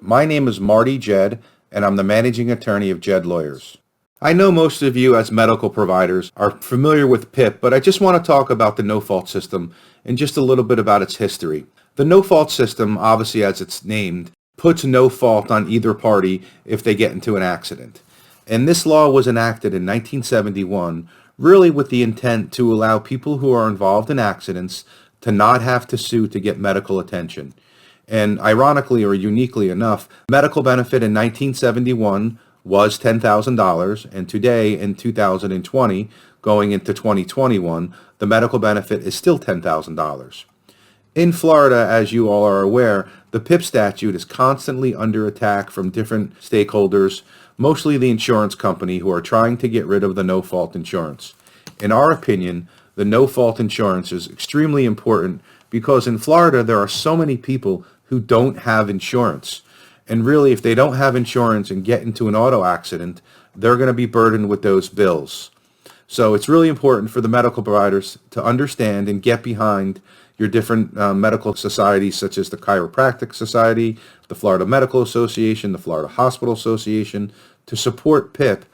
My name is Marty Ged, and I'm the managing attorney of Ged Lawyers. I know most of you as medical providers are familiar with PIP, but I just want to talk about the no-fault system and just a little bit about its history. The no-fault system, obviously as it's named, puts no fault on either party if they get into an accident. And this law was enacted in 1971, really with the intent to allow people who are involved in accidents to not have to sue to get medical attention. And ironically or uniquely enough, medical benefit in 1971 was $10,000, and today in 2020, going into 2021, the medical benefit is still $10,000. In Florida, as you all are aware, the PIP statute is constantly under attack from different stakeholders, mostly the insurance company, who are trying to get rid of the no-fault insurance. In our opinion, the no-fault insurance is extremely important because in Florida there are so many people who don't have insurance. And really, if they don't have insurance and get into an auto accident, they're going to be burdened with those bills. So it's really important for the medical providers to understand and get behind your different medical societies, such as the Chiropractic Society, the Florida Medical Association, the Florida Hospital Association, to support PIP,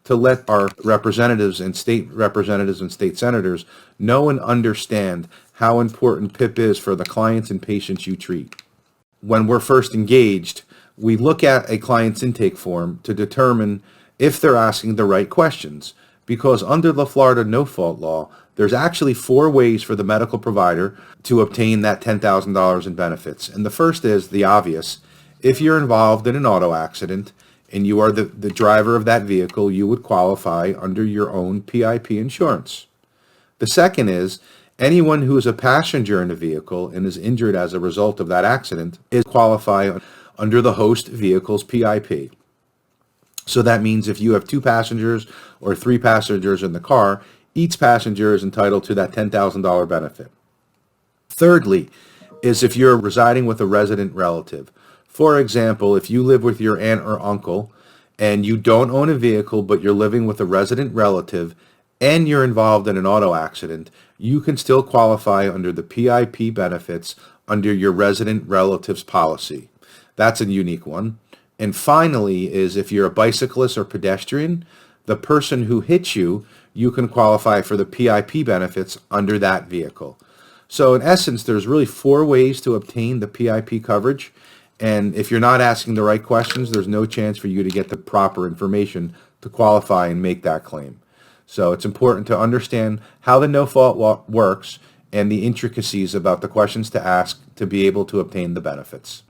to let our representatives and state senators know and understand how important PIP is for the clients and patients you treat. When we're first engaged, we look at a client's intake form to determine if they're asking the right questions, because under the Florida no-fault law, there's actually 4 ways for the medical provider to obtain that $10,000 in benefits. And the first is the obvious. If you're involved in an auto accident and you are the driver of that vehicle, you would qualify under your own PIP insurance. The second is anyone who is a passenger in a vehicle and is injured as a result of that accident is qualified under the host vehicle's PIP. So that means if you have 2 passengers or 3 passengers in the car, each passenger is entitled to that $10,000 benefit. Thirdly, is if you're residing with a resident relative. For example, if you live with your aunt or uncle and you don't own a vehicle but you're living with a resident relative and you're involved in an auto accident, you can still qualify under the PIP benefits under your resident relatives policy. That's a unique one. And finally is if you're a bicyclist or pedestrian, the person who hits you, you can qualify for the PIP benefits under that vehicle. So in essence, there's really 4 ways to obtain the PIP coverage. And if you're not asking the right questions, there's no chance for you to get the proper information to qualify and make that claim. So it's important to understand how the no-fault works and the intricacies about the questions to ask to be able to obtain the benefits.